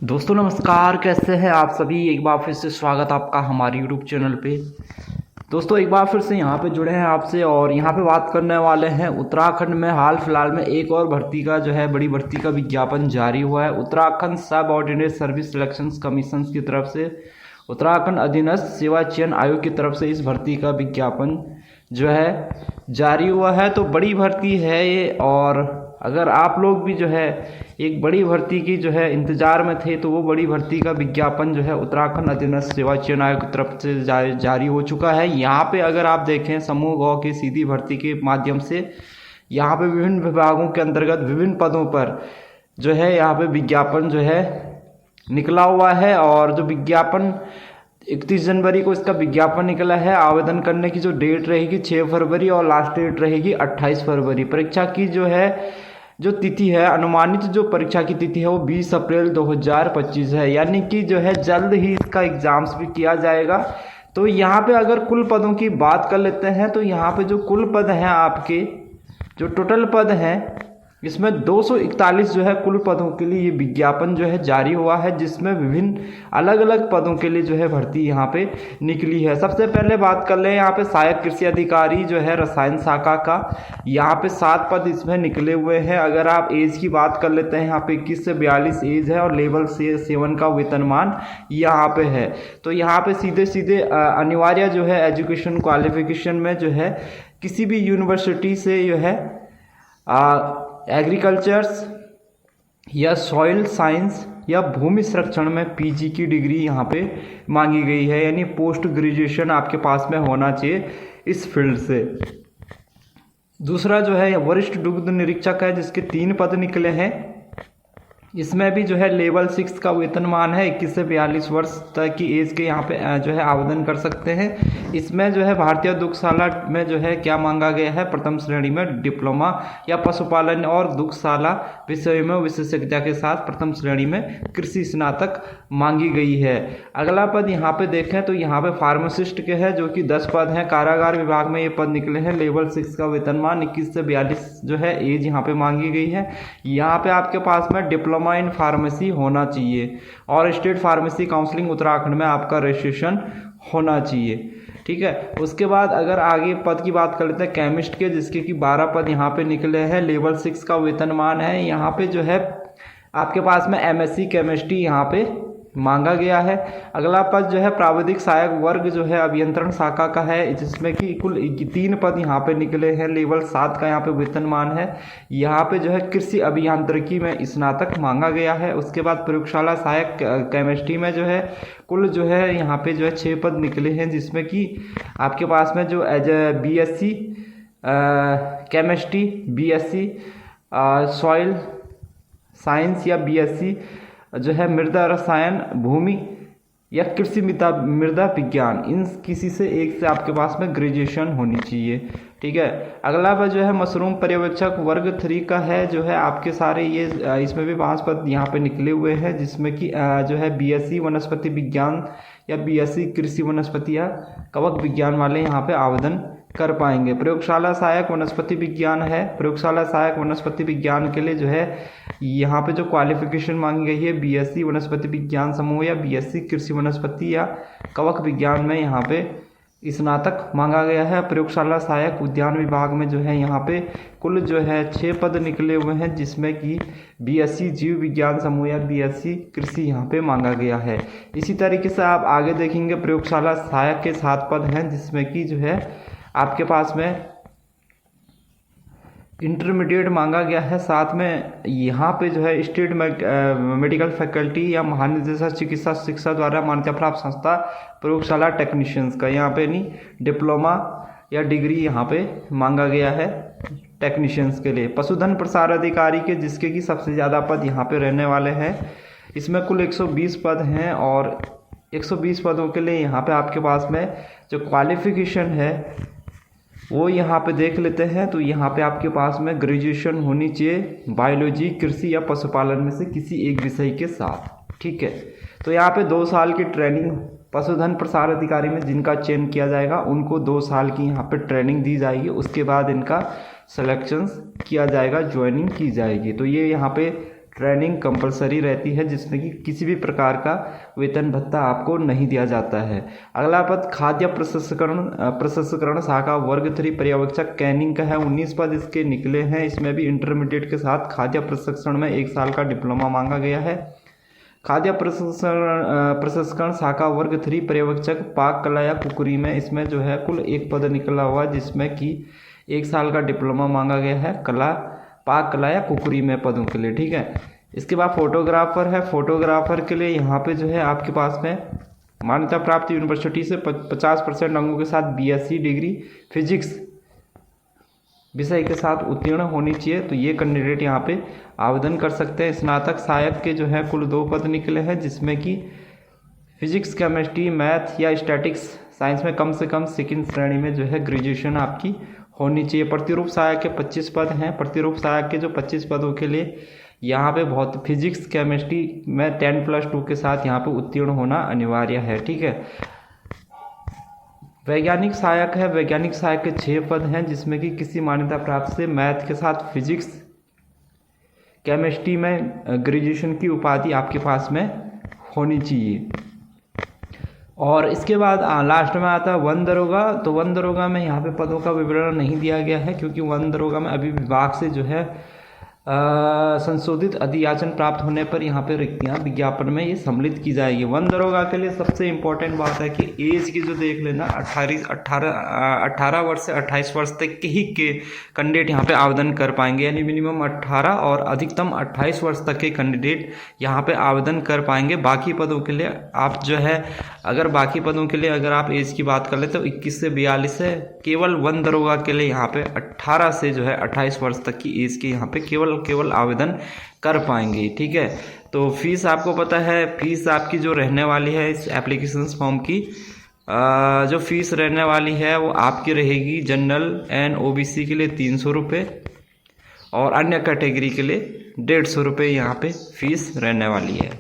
दोस्तों नमस्कार, कैसे हैं आप सभी। एक बार फिर से स्वागत आपका हमारे यूट्यूब चैनल पे। दोस्तों एक बार फिर से यहाँ पे जुड़े हैं आपसे और यहाँ पे बात करने वाले हैं उत्तराखंड में हाल फिलहाल में एक और भर्ती का जो है बड़ी भर्ती का विज्ञापन जारी हुआ है। उत्तराखंड सब ऑर्डिनेट सर्विस सिलेक्शन कमीशन की तरफ से उत्तराखंड अधीनस्थ सेवा चयन आयोग की तरफ से इस भर्ती का विज्ञापन जो है जारी हुआ है। तो बड़ी भर्ती है ये, और अगर आप लोग भी जो है एक बड़ी भर्ती की जो है इंतज़ार में थे तो वो बड़ी भर्ती का विज्ञापन जो है उत्तराखंड अधीनस्थ सेवा चयन आयोग की तरफ से जारी हो चुका है। यहाँ पे अगर आप देखें समूह गौ की सीधी भर्ती के माध्यम से यहाँ पे विभिन्न विभागों के अंतर्गत विभिन्न पदों पर जो है यहाँ पे विज्ञापन जो है निकला हुआ है। और जो विज्ञापन 31 जनवरी को इसका विज्ञापन निकला है। आवेदन करने की जो डेट रहेगी 6 फरवरी और लास्ट डेट रहेगी 28 फरवरी। परीक्षा की जो तिथि है, अनुमानित जो परीक्षा की तिथि है वो 20 अप्रैल 2025 है, यानी कि जो है जल्द ही इसका एग्ज़ाम्स भी किया जाएगा। तो यहाँ पे अगर कुल पदों की बात कर लेते हैं तो यहाँ पे जो कुल पद हैं आपके जो टोटल पद हैं इसमें 241 जो है कुल पदों के लिए ये विज्ञापन जो है जारी हुआ है, जिसमें विभिन्न अलग अलग पदों के लिए जो है भर्ती यहाँ पे निकली है। सबसे पहले बात कर लें यहाँ पे सहायक कृषि अधिकारी जो है रसायन शाखा का, यहाँ पे 7 पद इसमें निकले हुए हैं। अगर आप एज की बात कर लेते हैं यहाँ पे 21 से 42 एज है और लेवल 7 का वेतनमान यहाँ पे है। तो यहाँ पे सीधे सीधे अनिवार्य जो है एजुकेशन क्वालिफिकेशन में जो है किसी भी यूनिवर्सिटी से जो है एग्रीकल्चर्स या सॉइल साइंस या भूमि संरक्षण में पीजी की डिग्री यहाँ पे मांगी गई है, यानी पोस्ट ग्रेजुएशन आपके पास में होना चाहिए इस फील्ड से। दूसरा जो है वरिष्ठ दुग्ध निरीक्षक है, जिसके 3 पद निकले हैं। इसमें भी जो है लेवल 6 का वेतनमान है। 21 से 42 वर्ष तक की एज के यहाँ पे जो है आवेदन कर सकते हैं। इसमें जो है भारतीय दुग्धशाला में जो है क्या मांगा गया है, प्रथम श्रेणी में डिप्लोमा या पशुपालन और दुग्धशाला विषय में विशेषज्ञता के साथ प्रथम श्रेणी में कृषि स्नातक मांगी गई है। अगला पद यहाँ पे देखें तो यहाँ पे फार्मासिस्ट के है, जो कि 10 पद हैं। कारागार विभाग में ये पद निकले हैं। लेवल 6 का वेतनमान 21 से 42 जो है एज यहाँ पे मांगी गई है। यहाँ पे आपके पास में डिप्लोमा इन फार्मेसी होना चाहिए और स्टेट फार्मेसी काउंसिलिंग उत्तराखंड में आपका रजिस्ट्रेशन होना चाहिए। ठीक है। उसके बाद अगर आगे पद की बात कर लेते हैं केमिस्ट के, जिसके कि 12 पद यहाँ पे निकले हैं। लेवल 6 का वेतनमान है। यहाँ पे जो है आपके पास में एमएससी केमिस्ट्री यहाँ पे मांगा गया है। अगला पद जो है प्राविधिक सहायक वर्ग जो है अभियंत्रण शाखा का है, जिसमें कि कुल 3 पद यहाँ पे निकले हैं। लेवल 7 का यहाँ पे वेतनमान है। यहाँ पे जो है कृषि अभियांत्रिकी में स्नातक मांगा गया है। उसके बाद प्रयोगशाला सहायक केमिस्ट्री में जो है कुल जो है यहाँ पे जो है 6 पद निकले हैं, जिसमें कि आपके पास में जो as BSc chemistry, BSc soil science या बीएससी जो है मृदा रसायन भूमि या कृषि मृदा विज्ञान, इन किसी से एक से आपके पास में ग्रेजुएशन होनी चाहिए। ठीक है। अगला पद जो है मशरूम पर्यवेक्षक वर्ग 3 का है, जो है आपके सारे ये इसमें भी 5 पद यहाँ पे निकले हुए हैं, जिसमें कि जो है बीएससी वनस्पति विज्ञान या बीएससी कृषि वनस्पति या कवक विज्ञान वाले यहाँ पे आवेदन कर पाएंगे। प्रयोगशाला सहायक वनस्पति विज्ञान है। प्रयोगशाला सहायक वनस्पति विज्ञान के लिए जो है यहाँ पे जो क्वालिफिकेशन मांगी गई है बीएससी वनस्पति विज्ञान समूह या बीएससी कृषि वनस्पति या कवक विज्ञान में यहाँ पे स्नातक मांगा गया है। प्रयोगशाला सहायक उद्यान विभाग में जो है यहाँ पे कुल जो है 6 पद निकले हुए हैं, जिसमें कि बीएससी जीव विज्ञान समूह या बीएससी कृषि यहाँ पे मांगा गया है। इसी तरीके से आप आगे देखेंगे प्रयोगशाला सहायक के 7 पद हैं, जिसमें कि जो है आपके पास में इंटरमीडिएट मांगा गया है। साथ में यहाँ पे जो है स्टेट मेडिकल फैकल्टी या महानिदेशक चिकित्सा शिक्षा द्वारा मान्यता प्राप्त संस्था प्रयोगशाला टेक्नीशियंस का यहाँ पे नहीं डिप्लोमा या डिग्री यहाँ पे मांगा गया है टेक्नीशियंस के लिए। पशुधन प्रसार अधिकारी के, जिसके कि सबसे ज़्यादा पद यहाँ पे रहने वाले हैं। इसमें कुल 120 पद हैं और 120 पदों के लिए यहाँ पे आपके पास में जो क्वालिफिकेशन है वो यहाँ पे देख लेते हैं। तो यहाँ पे आपके पास में ग्रेजुएशन होनी चाहिए बायोलॉजी, कृषि या पशुपालन में से किसी एक विषय के साथ। ठीक है। तो यहाँ पे 2 साल की ट्रेनिंग पशुधन प्रसार अधिकारी में जिनका चयन किया जाएगा उनको 2 साल की यहाँ पे ट्रेनिंग दी जाएगी। उसके बाद इनका सिलेक्शन किया जाएगा, ज्वाइनिंग की जाएगी। तो ये यहाँ पे ट्रेनिंग कंपलसरी रहती है, जिसमें कि किसी भी प्रकार का वेतन भत्ता आपको नहीं दिया जाता है। अगला पद खाद्य प्रसंस्करण शाखा वर्ग 3 पर्यवेक्षक कैनिंग का है। 19 पद इसके निकले हैं। इसमें भी इंटरमीडिएट के साथ खाद्य प्रसंस्करण में 1 साल का डिप्लोमा मांगा गया है। खाद्य प्रसंस्करण शाखा वर्ग 3 पर्यवेक्षक पाक कला या कुकरी में, इसमें जो है कुल 1 पद निकला हुआ, जिसमें कि 1 साल का डिप्लोमा मांगा गया है पाक कला या कुकरी में पदों के लिए। ठीक है। इसके बाद फोटोग्राफर है। फोटोग्राफर के लिए यहाँ पे जो है आपके पास में मान्यता प्राप्त यूनिवर्सिटी से 50% अंकों के साथ BSc डिग्री फिजिक्स विषय के साथ उत्तीर्ण होनी चाहिए। तो ये कैंडिडेट यहाँ पे आवेदन कर सकते हैं। स्नातक सहायक के जो है कुल 2 पद निकले हैं, जिसमें कि फिजिक्स, केमिस्ट्री, मैथ या स्टैटिक्स साइंस में कम से कम सेकंड श्रेणी में जो है ग्रेजुएशन आपकी होनी चाहिए। प्रतिरूप सहायक के 25 पद हैं। प्रतिरूप सहायक के जो 25 पदों के लिए यहाँ पे बहुत फिजिक्स केमिस्ट्री में 10+2 के साथ यहाँ पे उत्तीर्ण होना अनिवार्य है। ठीक है। वैज्ञानिक सहायक है। वैज्ञानिक सहायक के 6 पद हैं, जिसमें कि किसी मान्यता प्राप्त से मैथ के साथ फिजिक्स केमिस्ट्री में ग्रेजुएशन की उपाधि आपके पास में होनी चाहिए। और इसके बाद लास्ट में आता है वन दरोगा। तो वन दरोगा में यहाँ पे पदों का विवरण नहीं दिया गया है, क्योंकि वन दरोगा में अभी विभाग से जो है संशोधित अधियाचन प्राप्त होने पर यहाँ पे रिक्तियाँ विज्ञापन में ये सम्मिलित की जाएगी। वन दरोगा के लिए सबसे इम्पोर्टेंट बात है कि एज की जो देख लेना 18 वर्ष से 28 वर्ष तक के ही के कैंडिडेट यहाँ पे आवेदन कर पाएंगे, यानी मिनिमम 18 और अधिकतम 28 वर्ष तक के कैंडिडेट यहाँ पे आवेदन कर पाएंगे। बाकी पदों के लिए आप जो है अगर आप एज की बात कर ले तो 21 से 42 है। केवल वन दरोगा के लिए यहाँ पे 18 से जो है 28 वर्ष तक की एज के यहाँ पे केवल आवेदन कर पाएंगे। ठीक है। तो फीस आपको पता है, फीस आपकी जो रहने वाली है इस एप्लीकेशन फॉर्म की जो फीस रहने वाली है वो आपकी रहेगी जनरल एंड OBC के लिए 300 रुपये और अन्य कैटेगरी के लिए 150 रुपये यहाँ पे फीस रहने वाली है।